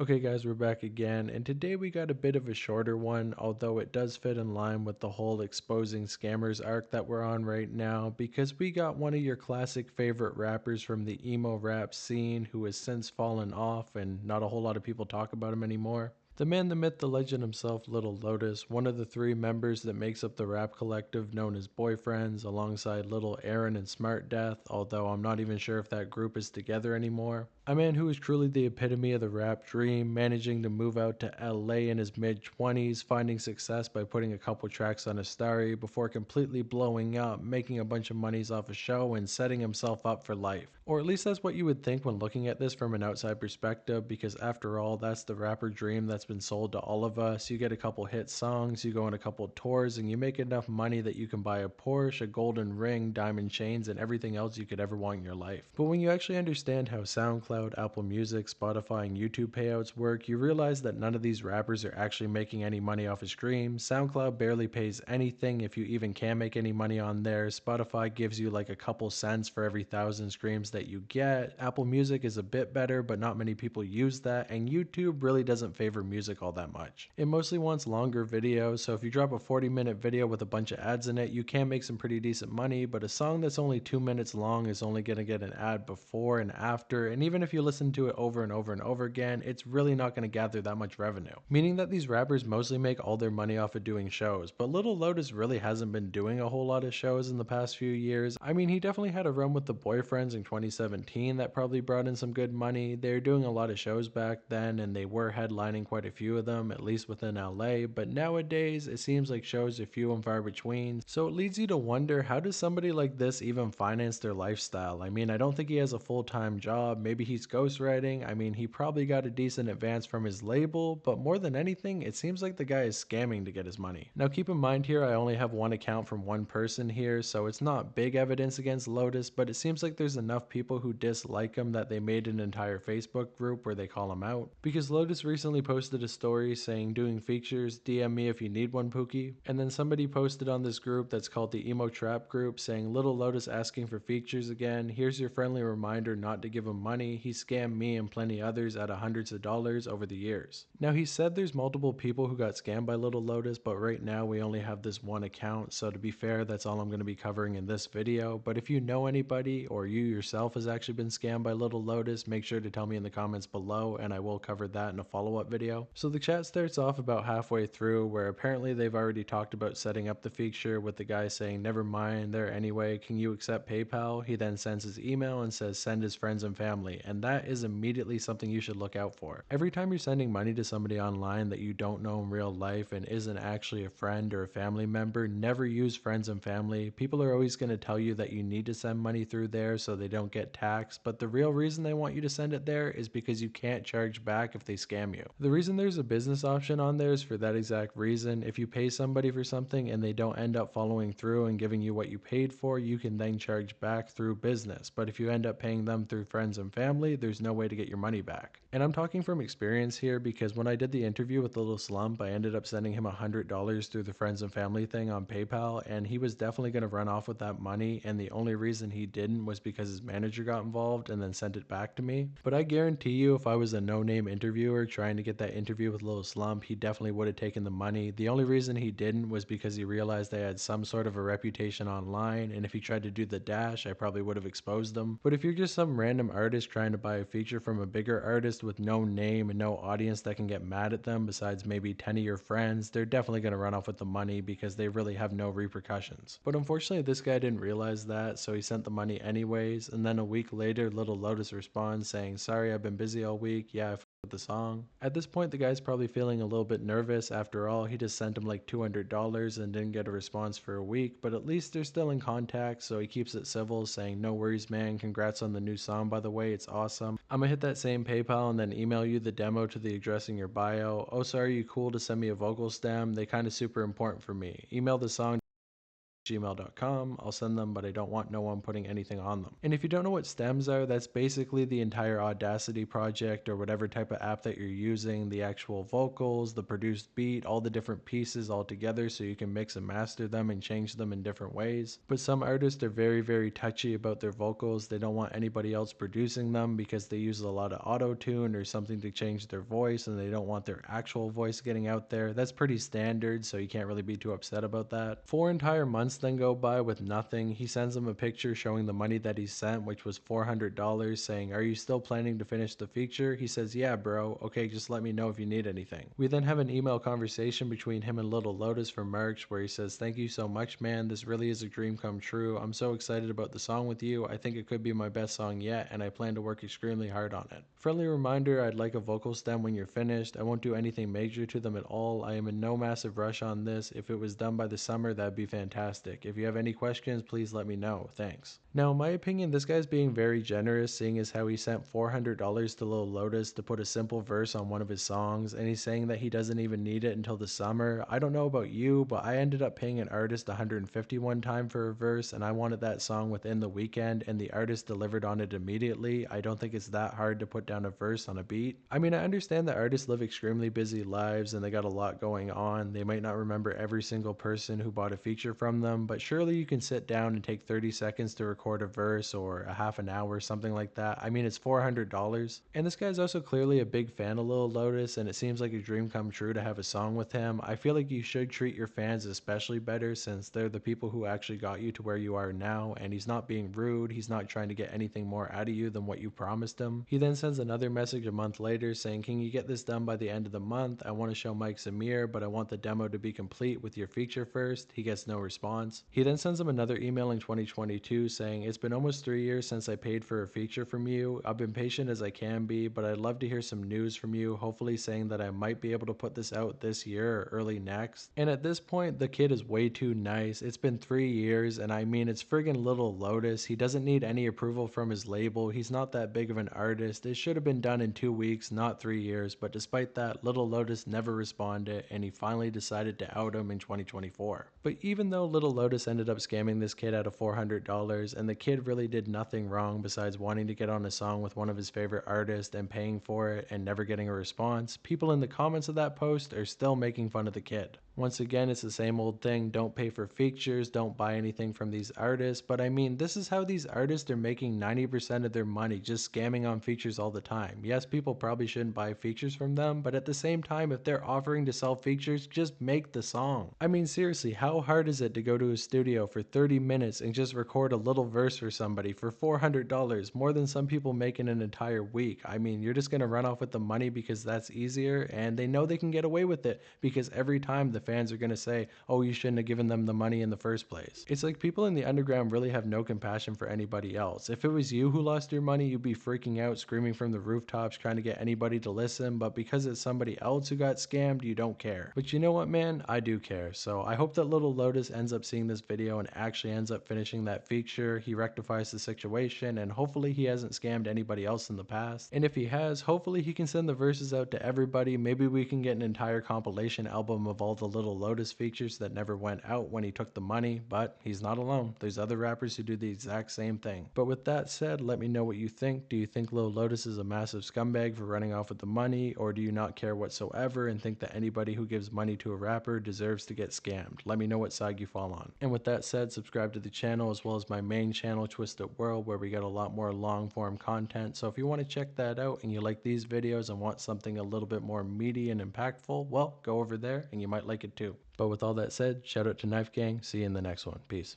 Okay guys, we're back again, and today we got a bit of a shorter one, although it does fit in line with the whole exposing scammers arc that we're on right now, because we got one of your classic favorite rappers from the emo rap scene who has since fallen off and not a whole lot of people talk about him anymore. The man, the myth, the legend himself, Little Lotus, one of the three members that makes up the rap collective known as Boyfriends, alongside Little Aaron and Smart Death, although I'm not even sure if that group is together anymore. A man who is truly the epitome of the rap dream, managing to move out to LA in his mid 20s, finding success by putting a couple tracks on a starry before completely blowing up, making a bunch of monies off a show, and setting himself up for life. Or at least that's what you would think when looking at this from an outside perspective, because after all, that's the rapper dream that's been sold to all of us. You get a couple hit songs, you go on a couple tours, and you make enough money that you can buy a Porsche, a golden ring, diamond chains, and everything else you could ever want in your life. But when you actually understand how SoundCloud, Apple Music, Spotify, and YouTube payouts work, you realize that none of these rappers are actually making any money off of streams. SoundCloud barely pays anything if you even can make any money on there. Spotify gives you like a couple cents for every 1,000 streams that you get. Apple Music is a bit better, but not many people use that, and YouTube really doesn't favor music all that much. It mostly wants longer videos, so if you drop a 40-minute video with a bunch of ads in it, you can make some pretty decent money, but a song that's only 2 minutes long is only going to get an ad before and after, and even if you listen to it over and over and over again, it's really not going to gather that much revenue. Meaning that these rappers mostly make all their money off of doing shows, but Little Lotus really hasn't been doing a whole lot of shows in the past few years. I mean, he definitely had a run with the Boyfriends in 2017 that probably brought in some good money. They were doing a lot of shows back then, and they were headlining quite a few of them, at least within LA, but nowadays it seems like shows are few and far between, so it leads you to wonder, how does somebody like this even finance their lifestyle? I mean, I don't think he has a full-time job. Maybe he's ghostwriting. I mean, he probably got a decent advance from his label, but more than anything, it seems like the guy is scamming to get his money. Now keep in mind here, I only have one account from one person here, so it's not big evidence against Lotus, but it seems like there's enough people who dislike him that they made an entire Facebook group where they call him out. Because Lotus recently posted a story saying, doing features, DM me if you need one, Pookie. And then somebody posted on this group that's called the Emo Trap group saying, Little Lotus asking for features again. Here's your friendly reminder not to give him money. He scammed me and plenty others out of hundreds of dollars over the years. Now he said there's multiple people who got scammed by Little Lotus, but right now we only have this one account, so to be fair, that's all I'm going to be covering in this video. But if you know anybody or you yourself has actually been scammed by Little Lotus, make sure to tell me in the comments below and I will cover that in a follow-up video. So the chat starts off about halfway through where apparently they've already talked about setting up the feature, with the guy saying, never mind there anyway, can you accept PayPal? He then sends his email and says send his friends and family, and that is immediately something you should look out for. Every time you're sending money to somebody online that you don't know in real life and isn't actually a friend or a family member, never use friends and family. People are always going to tell you that you need to send money through there so they don't get taxed, but the real reason they want you to send it there is because you can't charge back if they scam you. The reason there's a business option on there is for that exact reason. If you pay somebody for something and they don't end up following through and giving you what you paid for, you can then charge back through business. But if you end up paying them through friends and family, there's no way to get your money back. And I'm talking from experience here, because when I did the interview with Little Slump, I ended up sending him $100 through the friends and family thing on PayPal, and he was definitely going to run off with that money, and the only reason he didn't was because his manager got involved and then sent it back to me. But I guarantee you, if I was a no-name interviewer trying to get that interview with Little Slump, he definitely would have taken the money. The only reason he didn't was because he realized they had some sort of a reputation online, and if he tried to do the dash, I probably would have exposed them. But if you're just some random artist trying to buy a feature from a bigger artist with no name and no audience that can get mad at them besides maybe 10 of your friends, they're definitely going to run off with the money because they really have no repercussions. But unfortunately, this guy didn't realize that, so he sent the money anyways, and then a week later, Little Lotus responds saying, sorry, I've been busy all week, yeah, I with the song. At this point, the guy's probably feeling a little bit nervous. After all, he just sent him like $200 and didn't get a response for a week, but at least they're still in contact, so he keeps it civil, saying, no worries, man, congrats on the new song, by the way, it's awesome. I'm gonna hit that same PayPal and then email you the demo to the address in your bio. Oh, sorry, you cool to send me a vocal stem? They kinda super important for me. Email the song gmail.com. I'll send them, but I don't want no one putting anything on them. And if you don't know what stems are, that's basically the entire Audacity project or whatever type of app that you're using, the actual vocals, the produced beat, all the different pieces all together so you can mix and master them and change them in different ways. But some artists are very, very touchy about their vocals. They don't want anybody else producing them because they use a lot of auto-tune or something to change their voice, and they don't want their actual voice getting out there. That's pretty standard, so you can't really be too upset about that. 4 entire months then go by with nothing. He sends them a picture showing the money that he sent, which was $400, saying, "Are you still planning to finish the feature?" He says, "Yeah, bro. Okay, just let me know if you need anything." We then have an email conversation between him and Little Lotus from merch where he says, "Thank you so much, man. This really is a dream come true. I'm so excited about the song with you. I think it could be my best song yet, and I plan to work extremely hard on it. Friendly reminder, I'd like a vocal stem when you're finished. I won't do anything major to them at all. I am in no massive rush on this. If it was done by the summer, that'd be fantastic. If you have any questions, please let me know. Thanks." Now, in my opinion, this guy's being very generous, seeing as how he sent $400 to Lil Lotus to put a simple verse on one of his songs, and he's saying that he doesn't even need it until the summer. I don't know about you, but I ended up paying an artist $151 time for a verse, and I wanted that song within the weekend, and the artist delivered on it immediately. I don't think it's that hard to put down a verse on a beat. I mean, I understand that artists live extremely busy lives, and they got a lot going on. They might not remember every single person who bought a feature from them, but surely you can sit down and take 30 seconds to record a verse or a half an hour, something like that. I mean, it's $400. And this guy's also clearly a big fan of Lil Lotus, and it seems like a dream come true to have a song with him. I feel like you should treat your fans especially better since they're the people who actually got you to where you are now, and he's not being rude. He's not trying to get anything more out of you than what you promised him. He then sends another message a month later saying, "Can you get this done by the end of the month? I want to show Mike Samir, but I want the demo to be complete with your feature first." He gets no response. He then sends him another email in 2022 saying, "It's been almost 3 years since I paid for a feature from you. I've been patient as I can be, but I'd love to hear some news from you, hopefully saying that I might be able to put this out this year or early next." And at this point, the kid is way too nice. It's been 3 years, and I mean, it's friggin' Little Lotus. He doesn't need any approval from his label. He's not that big of an artist. It should have been done in 2 weeks, not 3 years, but despite that, Little Lotus never responded, and he finally decided to out him in 2024. But even though Little Lotus ended up scamming this kid out of $400, and the kid really did nothing wrong besides wanting to get on a song with one of his favorite artists and paying for it and never getting a response, people in the comments of that post are still making fun of the kid. Once again, it's the same old thing. Don't pay for features, don't buy anything from these artists. But I mean, this is how these artists are making 90% of their money, just scamming on features all the time. Yes, people probably shouldn't buy features from them, but at the same time, if they're offering to sell features, just make the song. I mean, seriously, how hard is it to go to a studio for 30 minutes and just record a little verse for somebody for $400, more than some people make in an entire week? I mean, you're just gonna run off with the money because that's easier, and they know they can get away with it because every time the fans are going to say, "Oh, you shouldn't have given them the money in the first place." It's like people in the underground really have no compassion for anybody else. If it was you who lost your money, you'd be freaking out, screaming from the rooftops, trying to get anybody to listen, but because it's somebody else who got scammed, you don't care. But you know what, man? I do care. So I hope that Little Lotus ends up seeing this video and actually ends up finishing that feature. He rectifies the situation, and hopefully he hasn't scammed anybody else in the past. And if he has, hopefully he can send the verses out to everybody. Maybe we can get an entire compilation album of all the Little Lotus features that never went out when he took the money, but he's not alone. There's other rappers who do the exact same thing. But with that said, let me know what you think. Do you think Lil Lotus is a massive scumbag for running off with the money, or do you not care whatsoever and think that anybody who gives money to a rapper deserves to get scammed? Let me know what side you fall on. And with that said, subscribe to the channel as well as my main channel, Twisted World, where we got a lot more long form content. So if you want to check that out and you like these videos and want something a little bit more meaty and impactful, well, go over there and you might like it too. But with all that said, shout out to Knife Gang. See you in the next one. Peace.